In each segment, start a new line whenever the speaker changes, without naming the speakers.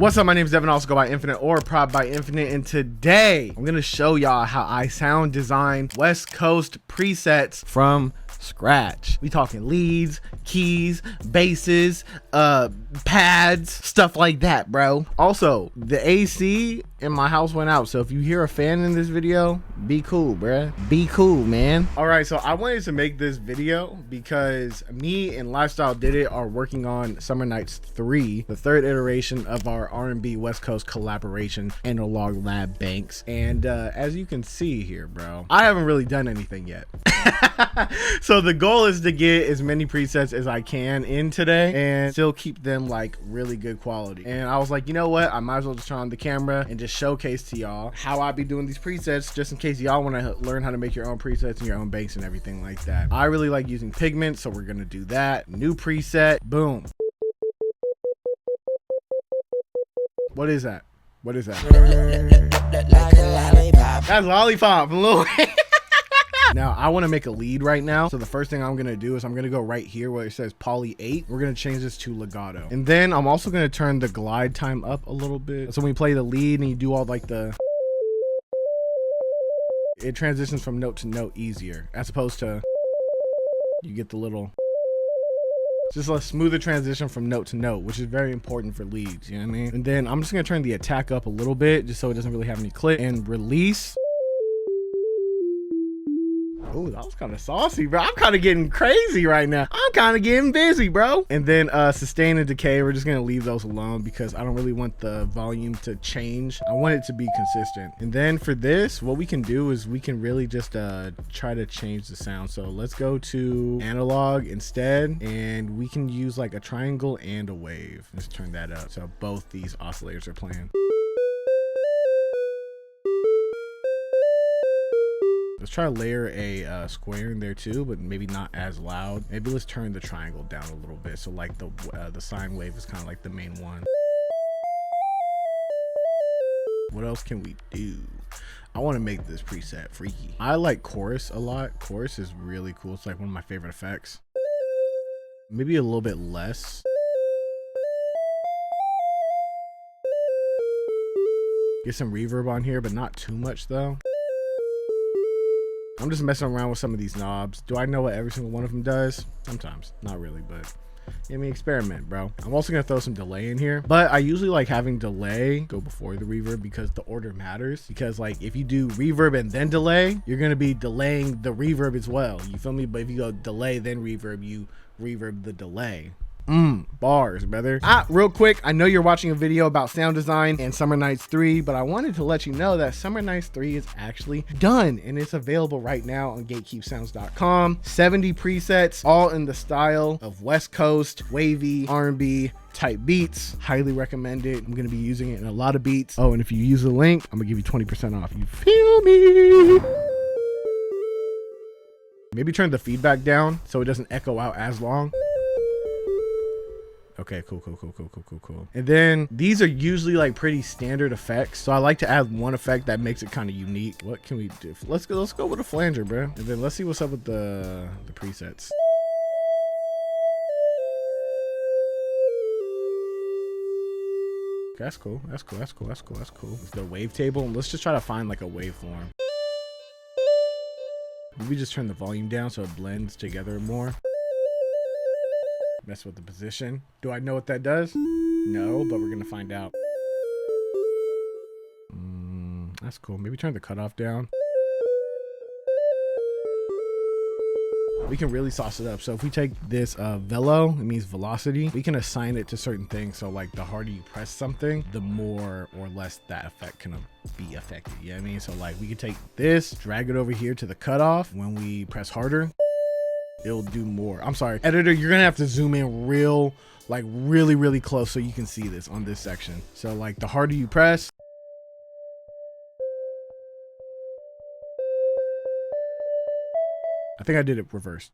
What's up, my name is Devin, also go by Infinite or Prop by Infinite, and today I'm gonna show y'all how I sound design West Coast presets from scratch. We talking leads, keys, basses, pads, stuff like that, bro. Also, the AC in my house went out, so if you hear a fan in this video, be cool, bruh. Be cool, man. All right, so I wanted to make this video because me and Lifestyle Did It are working on Summer Nights 3, the third iteration of our R&B West Coast collaboration analog lab banks. And as you can see here, bro, I haven't really done anything yet. So the goal is to get as many presets as I can in today and still keep them like really good quality. And I was like, you know what, I might as well just turn on the camera and just showcase to y'all how I be doing these presets, just in case y'all want to learn how to make your own presets and your own banks and everything like that. I really like using pigments, so we're gonna do that. New preset, boom. What is that? What is that? That's Lollipop, Lil. Now I want to make a lead right now, so the first thing I'm gonna do is I'm gonna go right here where it says poly 8. We're gonna change this to legato, and then I'm also gonna turn the glide time up a little bit, so when you play the lead and you do all like the, it transitions from note to note easier, as opposed to you get the little, just a smoother transition from note to note, which is very important for leads, you know what I mean? And then I'm just gonna turn the attack up a little bit just so it doesn't really have any click, and release. Oh, that was kind of saucy, bro. I'm kind of getting crazy right now. I'm kind of getting busy, bro. And then sustain and decay, we're just gonna leave those alone because I don't really want the volume to change. I want it to be consistent. And then for this, what we can do is we can really just try to change the sound. So let's go to analog instead, and we can use like a triangle and a wave. Let's turn that up so both these oscillators are playing. Let's try to layer a square in there too, but maybe not as loud. Maybe let's turn the triangle down a little bit, so like the sine wave is kind of like the main one. What else can we do? I want to make this preset freaky. I like chorus a lot. Chorus is really cool. It's like one of my favorite effects. Maybe a little bit less. Get some reverb on here, but not too much though. I'm just messing around with some of these knobs. Do I know what every single one of them does? Sometimes, not really, but I mean, experiment, bro. I'm also gonna throw some delay in here, but I usually like having delay go before the reverb because the order matters. Because like if you do reverb and then delay, you're gonna be delaying the reverb as well. You feel me? But if you go delay then reverb, you reverb the delay. Bars, brother. Real quick, I know you're watching a video about sound design and Summer Nights 3, but I wanted to let you know that Summer Nights 3 is actually done and it's available right now on gatekeepsounds.com. 70 presets, all in the style of West Coast, wavy, R&B type beats. Highly recommend it. I'm gonna be using it in a lot of beats. Oh, and if you use the link, I'm gonna give you 20% off. You feel me? Maybe turn the feedback down so it doesn't echo out as long. Okay, cool. And then these are usually like pretty standard effects, so I like to add one effect that makes it kind of unique. What can we do? Let's go with a flanger, bro. And then let's see what's up with the presets. That's cool. Let's go wavetable. Let's just try to find like a waveform. Maybe just turn the volume down so it blends together more. Mess with the position. Do I know what that does? No, but we're gonna find out. That's cool. Maybe turn the cutoff down. We can really sauce it up. So if we take this velo, it means velocity, we can assign it to certain things. So like the harder you press something, the more or less that effect can be affected. You know what I mean? So like we can take this, drag it over here to the cutoff. When we press harder, it'll do more. I'm sorry, editor, you're gonna have to zoom in really close so you can see this on this section. So like the harder you press, I think I did it reversed.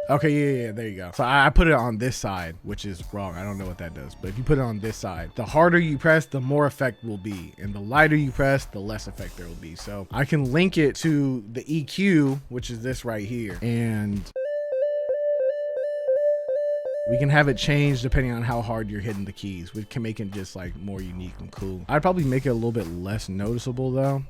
Okay, yeah, there you go. So I put it on this side, which is wrong. I don't know what that does, but if you put it on this side, the harder you press, the more effect will be, and the lighter you press, the less effect there will be. So I can link it to the EQ, which is this right here, and We can have it change depending on how hard you're hitting the keys. We can make it just like more unique and cool. I'd probably make it a little bit less noticeable though.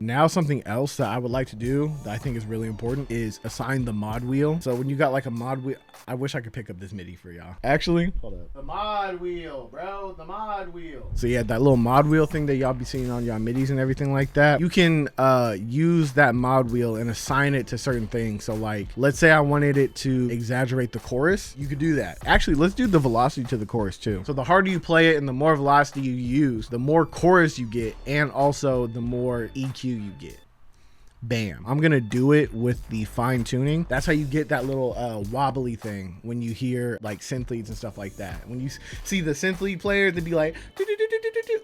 Now something else that I would like to do that I think is really important is assign the mod wheel. So when you got like a mod wheel, I wish I could pick up this MIDI for y'all. Actually, hold up. The mod wheel, bro, the mod wheel. So yeah, that little mod wheel thing that y'all be seeing on y'all MIDIs and everything like that. You can use that mod wheel and assign it to certain things. So like, let's say I wanted it to exaggerate the chorus. You could do that. Actually, let's do the velocity to the chorus too. So the harder you play it and the more velocity you use, the more chorus you get, and also the more EQ you get. Bam. I'm gonna do it with the fine tuning. That's how you get that little wobbly thing when you hear like synth leads and stuff like that. When you see the synth lead player, they'd be like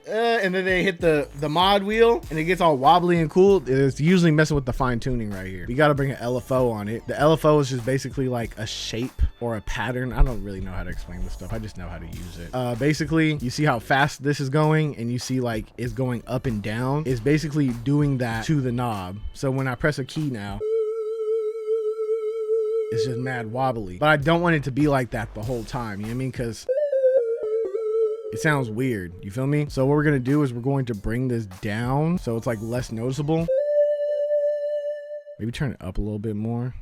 and then they hit the mod wheel and it gets all wobbly and cool. It's usually messing with the fine tuning right here. You got to bring an LFO on it. The LFO is just basically like a shape or a pattern. I don't really know how to explain this stuff. I just know how to use it. Basically, you see how fast this is going and you see like it's going up and down. It's basically doing that to the knob. So when I press a key now, it's just mad wobbly. But I don't want it to be like that the whole time. You know what I mean? Because it sounds weird. You feel me? So what we're gonna do is we're going to bring this down so it's like less noticeable. Maybe turn it up a little bit more.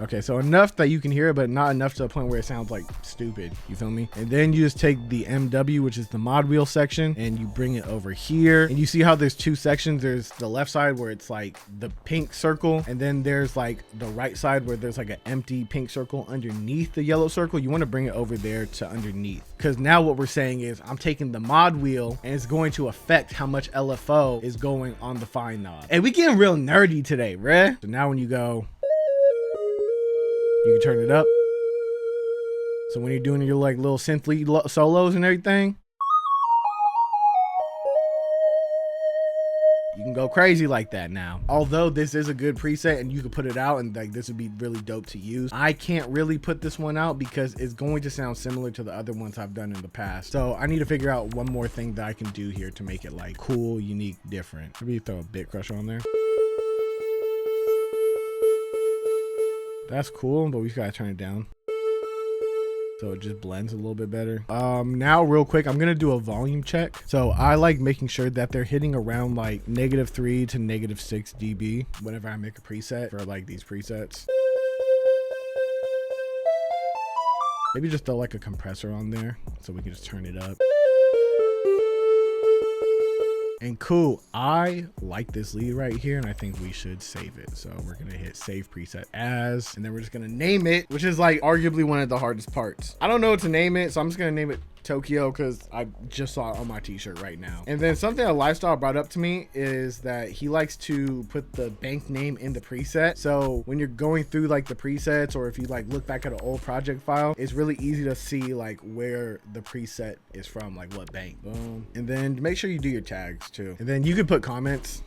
Okay, so enough that you can hear it, but not enough to the point where it sounds like stupid. You feel me? And then you just take the MW, which is the mod wheel section, and you bring it over here. And you see how there's two sections. There's the left side where it's like the pink circle, and then there's like the right side where there's like an empty pink circle underneath the yellow circle. You want to bring it over there to underneath, because now what we're saying is I'm taking the mod wheel and it's going to affect how much LFO is going on the fine knob. And we getting real nerdy today, bruh. So now when you go, you can turn it up. So when you're doing your like little synth lead solos and everything, you can go crazy like that now. Although this is a good preset and you can put it out and like this would be really dope to use, I can't really put this one out because it's going to sound similar to the other ones I've done in the past. So I need to figure out one more thing that I can do here to make it like cool, unique, different. Maybe throw a bit crusher on there. That's cool, but we gotta turn it down so it just blends a little bit better. Now real quick, I'm gonna do a volume check. So I like making sure that they're hitting around like -3 to -6 dB whenever I make a preset for like these presets. Maybe just throw like a compressor on there so we can just turn it up. And cool, I like this lead right here and I think we should save it. So we're gonna hit save preset as, and then we're just gonna name it, which is like arguably one of the hardest parts. I don't know what to name it, so I'm just gonna name it Tokyo because I just saw it on my t-shirt right now. And then something a lifestyle brought up to me is that he likes to put the bank name in the preset. So when you're going through like the presets, or if you like look back at an old project file, it's really easy to see like where the preset is from, like what bank. Boom. And then make sure you do your tags too. And then you can put comments.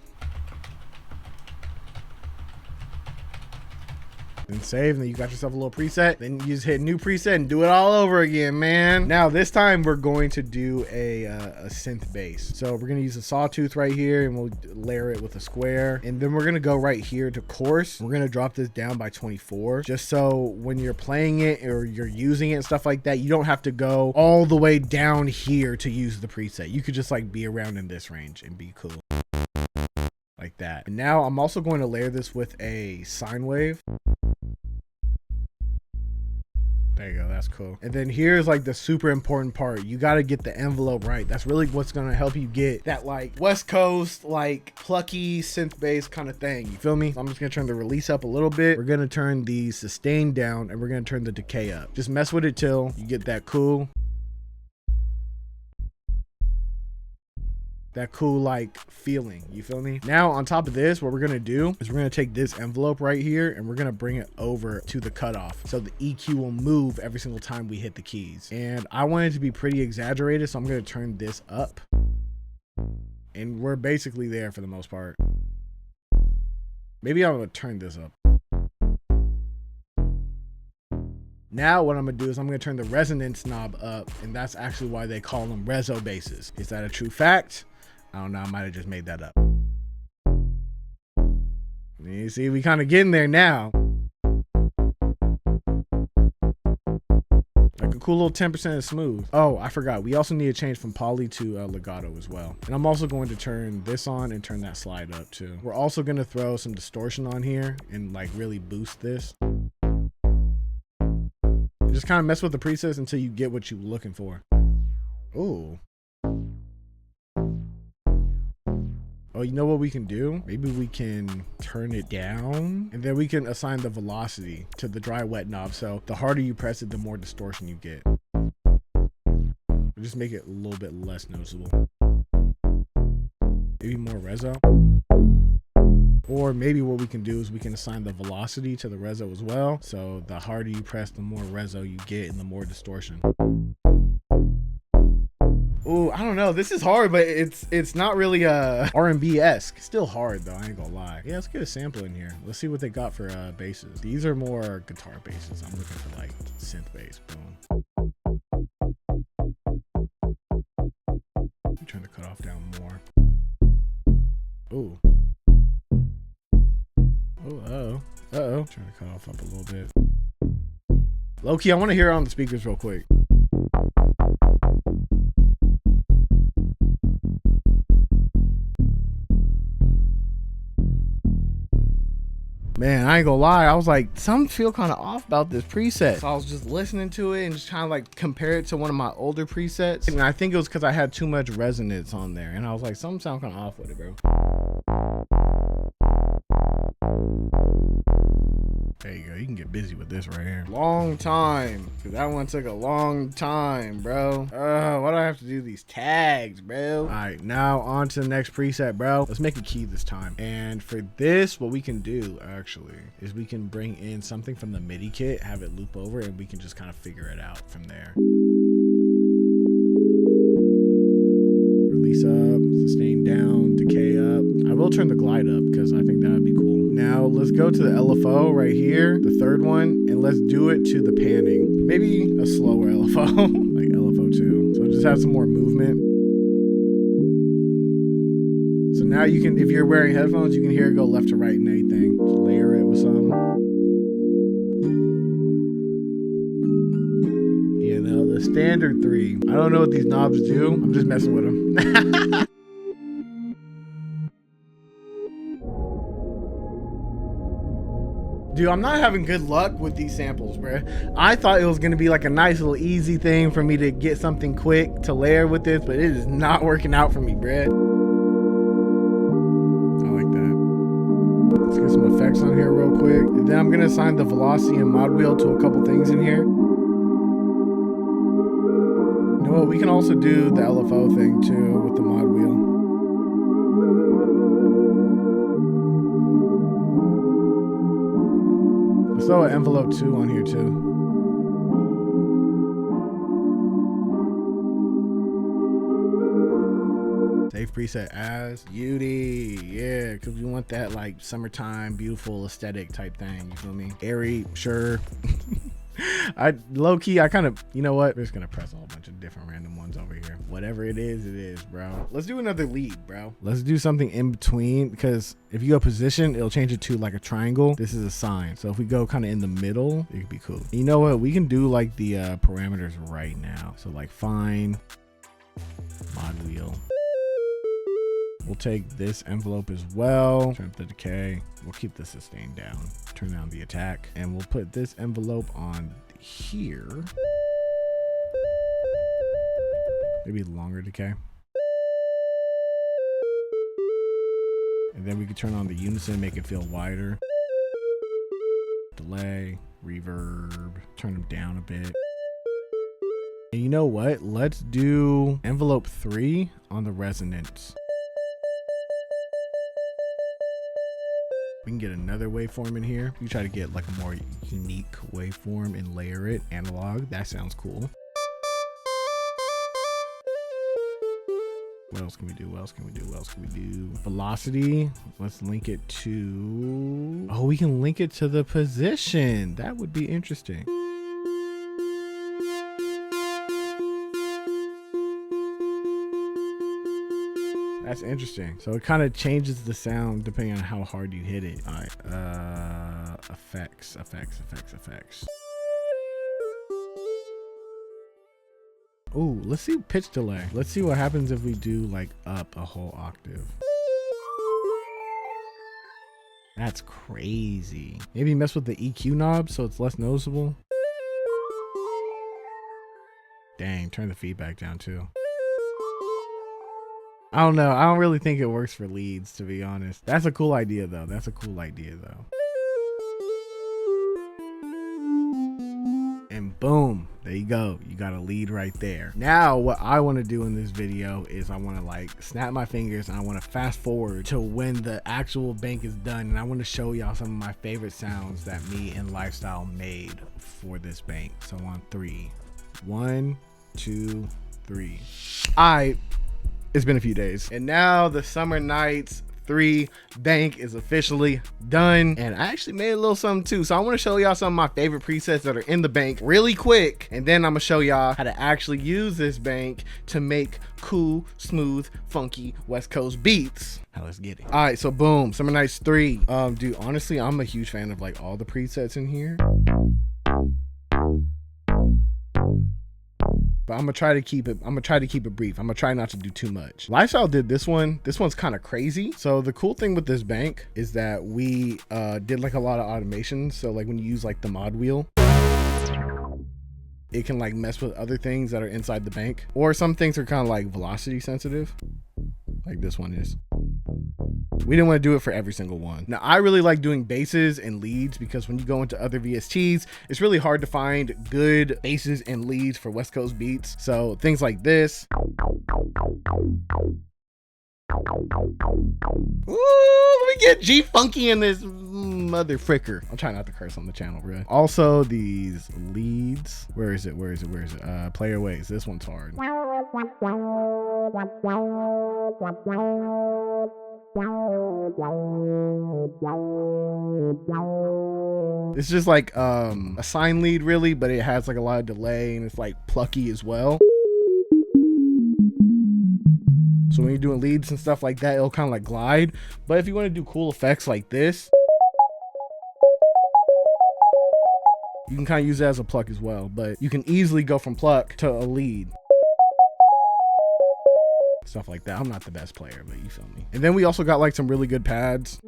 And save, and then you got yourself a little preset. Then you just hit new preset and do it all over again, man. Now this time we're going to do a synth bass. So we're gonna use a sawtooth right here and we'll layer it with a square. And then we're gonna go right here to coarse. We're gonna drop this down by 24, just so when you're playing it or you're using it and stuff like that, you don't have to go all the way down here to use the preset. You could just like be around in this range and be cool. Like that. And now I'm also going to layer this with a sine wave. There you go, that's cool. And then here's like the super important part. You got to get the envelope right. That's really what's going to help you get that like West Coast, like plucky synth bass kind of thing. You feel me? So I'm just going to turn the release up a little bit. We're going to turn the sustain down and we're going to turn the decay up. Just mess with it till you get that cool like feeling. You feel me? Now on top of this, what we're gonna do is we're gonna take this envelope right here and we're gonna bring it over to the cutoff, so the EQ will move every single time we hit the keys. And I want it to be pretty exaggerated, so I'm gonna turn this up, and we're basically there for the most part. Maybe I'm gonna turn this up. Now what I'm gonna do is I'm gonna turn the resonance knob up, and that's actually why they call them reso basses. Is that a true fact? I don't know, I might have just made that up. You see, we kind of getting there now. Like a cool little 10% of smooth. Oh, I forgot. We also need to change from poly to legato as well. And I'm also going to turn this on and turn that slide up too. We're also going to throw some distortion on here and like really boost this. And just kind of mess with the presets until you get what you're looking for. Ooh. Oh, you know what we can do? Maybe we can turn it down and then we can assign the velocity to the dry wet knob. So the harder you press it, the more distortion you get. Just make it a little bit less noticeable. Maybe more reso. Or maybe what we can do is we can assign the velocity to the reso as well. So the harder you press, the more reso you get and the more distortion. Ooh, I don't know. This is hard, but it's not really R&B-esque. Still hard though, I ain't gonna lie. Yeah, let's get a sample in here. Let's see what they got for basses. These are more guitar basses. I'm looking for like synth bass. Boom. Turn the cutoff down more. Ooh. Oh, uh-oh. Turn the cutoff up a little bit. Low-key, I want to hear it on the speakers real quick. Man, I ain't gonna lie, I was like, something feel kind of off about this preset. So I was just listening to it and just trying to like compare it to one of my older presets. And I think it was because I had too much resonance on there. And I was like, something sound kind of off with it, bro. There you go, you can get busy with this right here. Long time, because that one took a long time, bro. Why do I have to do these tags, bro? All right, now on to the next preset, bro. Let's make a key this time. And for this, what we can do actually is we can bring in something from the MIDI kit, have it loop over, and we can just kind of figure it out from there. Release up, sustain down, decay up. I will turn the glide up because I think that would be cool. Now let's go to the LFO right here, the third one, and let's do it to the panning. Maybe a slower LFO, like LFO 2. So just have some more movement. So now you can, if you're wearing headphones, you can hear it go left to right and anything. Just layer it with some. You know, the standard 3. I don't know what these knobs do. I'm just messing with them. Dude, I'm not having good luck with these samples, bro. I thought it was gonna be like a nice little easy thing for me to get something quick to layer with this, but it is not working out for me, bro. I like that. Let's get some effects on here real quick. And then I'm gonna assign the velocity and mod wheel to a couple things in here. You know what? We can also do the LFO thing too with the mod wheel. Let's throw an envelope 2 on here too. Save preset as beauty. Yeah, because we want that like summertime, beautiful aesthetic type thing. You feel me? Airy, sure. I low key, I kind of, you know what? We're just gonna press a whole bunch of different random ones over here. Whatever it is, bro. Let's do another lead, bro. Let's do something in between, because if you go position, it'll change it to like a triangle. This is a sign. So if we go kind of in the middle, it could be cool. You know what? We can do like the parameters right now. So like fine, mod wheel. We'll take this envelope as well, turn up the decay. We'll keep the sustain down, turn down the attack, and we'll put this envelope on here. Maybe longer decay. And then we can turn on the unison, make it feel wider. Delay, reverb, turn them down a bit. And you know what? Let's do envelope 3 on the resonance. We can get another waveform in here. We try to get like a more unique waveform and layer it analog. That sounds cool. What else can we do? What else can we do? What else can we do? Velocity. Let's link it to... Oh, we can link it to the position. That would be interesting. That's interesting. So it kind of changes the sound depending on how hard you hit it. All right, effects. Ooh, let's see pitch delay. Let's see what happens if we do like up a whole octave. That's crazy. Maybe mess with the EQ knob so it's less noticeable. Dang, turn the feedback down too. I don't know. I don't really think it works for leads, to be honest. That's a cool idea though. And boom, there you go. You got a lead right there. Now what I want to do in this video is I want to like snap my fingers and I want to fast forward to when the actual bank is done, and I want to show y'all some of my favorite sounds that me and Lifestyle made for this bank. So on 3, 1, 2, 3. It's been a few days, and now the Summer Nights 3 bank is officially done, and I actually made a little something too. So I want to show y'all some of my favorite presets that are in the bank really quick, and then I'm gonna show y'all how to actually use this bank to make cool, smooth, funky West Coast beats. Now let's get it. All right, so boom, Summer Nights 3. Dude, honestly, I'm a huge fan of like all the presets in here. But I'm gonna try to keep it brief. I'm gonna try not to do too much. Lifestyle did this one. This one's kind of crazy. So the cool thing with this bank is that we did like a lot of automation. So like when you use like the mod wheel, it can like mess with other things that are inside the bank, or some things are kind of like velocity sensitive, like this one is. We didn't want to do it for every single one. Now I really like doing basses and leads because when you go into other VSTs, it's really hard to find good basses and leads for West Coast beats. So things like this. Ooh, let me get G funky in this mother fricker. I'm trying not to curse on the channel, bro. Also these leads. Where is it? Player ways. This one's hard. It's just like a sine lead really, but it has like a lot of delay and it's like plucky as well. So when you're doing leads and stuff like that, it'll kind of like glide. But if you want to do cool effects like this, you can kind of use it as a pluck as well, but you can easily go from pluck to a lead. Stuff like that. I'm not the best player, but you feel me. And then we also got like some really good pads.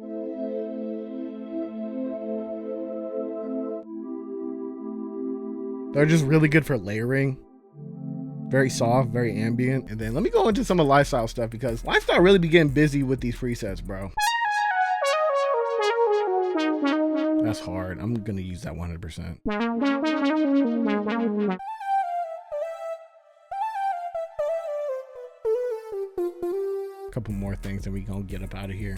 They're just really good for layering. Very soft, very ambient. And then let me go into some of Lifestyle stuff because Lifestyle really be getting busy with these presets, bro. That's hard. I'm gonna use that 100%. Couple more things and we gonna get up out of here.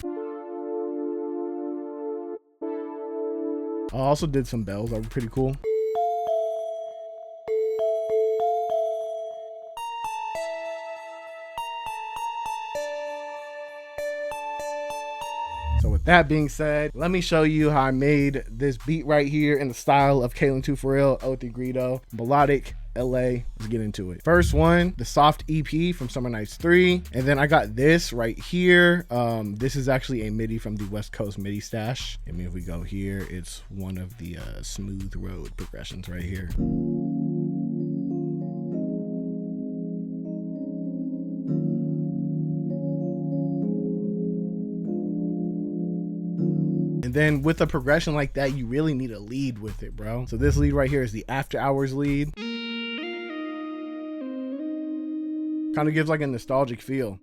I also did some bells that were pretty cool. So with that being said, let me show you how I made this beat right here in the style of Kalan.frfr, O3 Greedo, melodic LA. Let's get into it. First one, the soft EP from Summer Nights 3. And then I got this right here. This is actually a MIDI from the West Coast MIDI stash. I mean, if we go here, it's one of the smooth road progressions right here. And then with a progression like that, you really need a lead with it, bro. So this lead right here is the After Hours lead. Kind of gives like a nostalgic feel.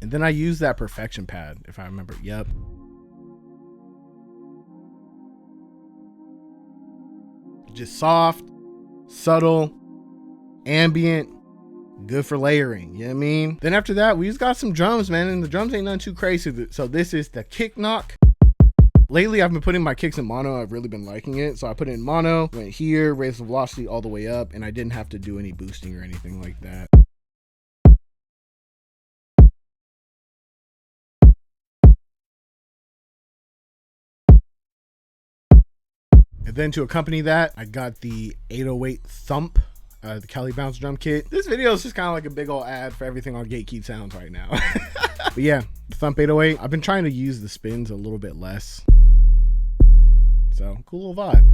And then I use that perfection pad, if I remember. Yep. Just soft, subtle, ambient, good for layering, you know what I mean? Then after that, we just got some drums, man, and the drums ain't nothing too crazy. So this is the kick knock. Lately, I've been putting my kicks in mono. I've really been liking it. So I put it in mono, went here, raised the velocity all the way up, and I didn't have to do any boosting or anything like that. And then to accompany that, I got the 808 thump the Kelly Bounce drum kit. This video is just kind of like a big old ad for everything on Gatekeep Sounds right now. But yeah, the Thump 808, I've been trying to use the spins a little bit less. So cool little vibe.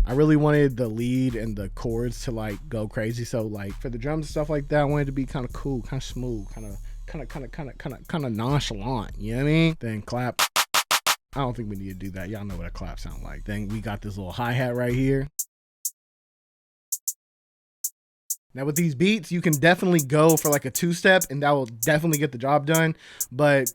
I really wanted the lead and the chords to like go crazy. So like for the drums and stuff like that, I wanted it to be kind of cool, kind of smooth, kind of nonchalant. You know what I mean? Then clap. I don't think we need to do that. Y'all know what a clap sound like. Then we got this little hi-hat right here. Now with these beats, you can definitely go for like a two-step and that will definitely get the job done. But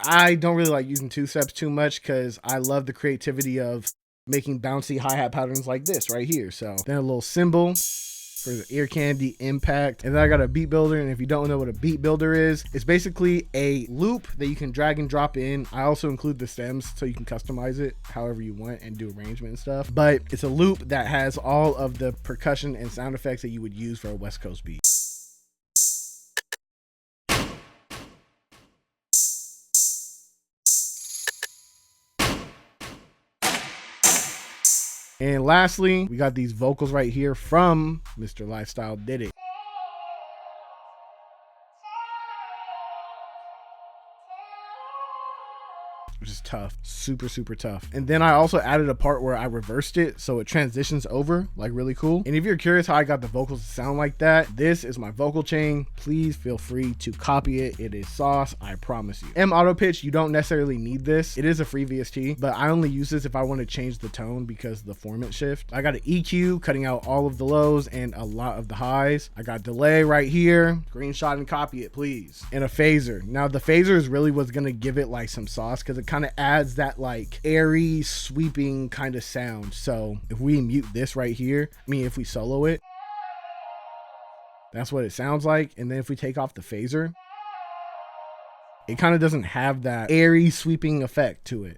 I don't really like using two-steps too much because I love the creativity of making bouncy hi-hat patterns like this right here. So then a little cymbal for the ear candy impact. And then I got a beat builder. And if you don't know what a beat builder is, it's basically a loop that you can drag and drop in. I also include the stems so you can customize it however you want and do arrangement and stuff. But it's a loop that has all of the percussion and sound effects that you would use for a West Coast beat. And lastly, we got these vocals right here from Mr. Lifestyle Did It. Which is tough, super tough. And then I also added a part where I reversed it so it transitions over, like really cool. And if you're curious how I got the vocals to sound like that, this is my vocal chain. Please feel free to copy it. It is sauce, I promise you. M auto pitch, you don't necessarily need this. It is a free VST, but I only use this if I want to change the tone because of the formant shift. I got an EQ cutting out all of the lows and a lot of the highs. I got delay right here. Screenshot and copy it, please. And a phaser. Now the phaser is really what's gonna give it like some sauce because it kind of adds that like airy sweeping kind of sound. So if we mute this right here, if we solo it, that's what it sounds like. And then if we take off the phaser, it kind of doesn't have that airy sweeping effect to it.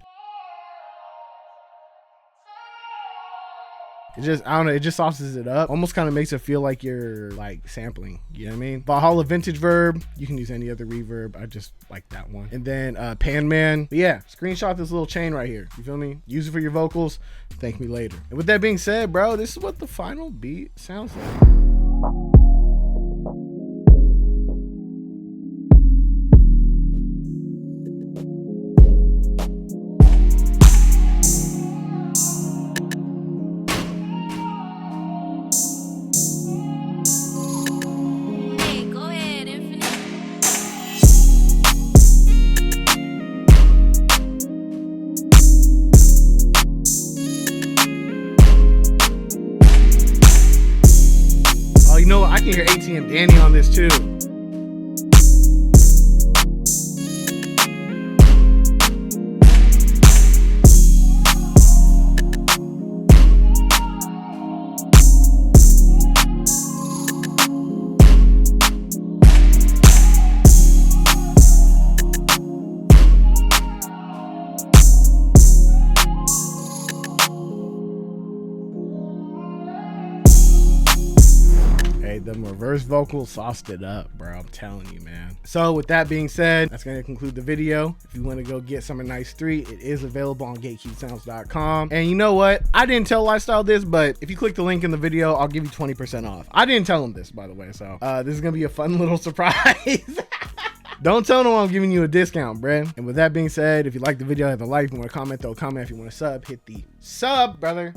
It just, I don't know, it just sauces it up. Almost kind of makes it feel like you're like sampling, you know what I mean? Valhalla Vintage Verb, you can use any other reverb. I just like that one. And then Pan Man. But yeah, screenshot this little chain right here. You feel me? Use it for your vocals. Thank me later. And with that being said, bro, this is what the final beat sounds like. You know what? I can hear ATM Danny on this too. The reverse vocal sauced it up, bro. I'm telling you, man. So with that being said, that's going to conclude the video. If you want to go get Summer Nights 3, it is available on gatekeepsounds.com. And you know what? I didn't tell Lifestyle this, but if you click the link in the video, I'll give you 20% off. I didn't tell him this, by the way. So this is going to be a fun little surprise. Don't tell them I'm giving you a discount, bruh. And with that being said, if you like the video, hit the like. If you want to comment, throw a comment. If you want to sub, hit the sub, brother.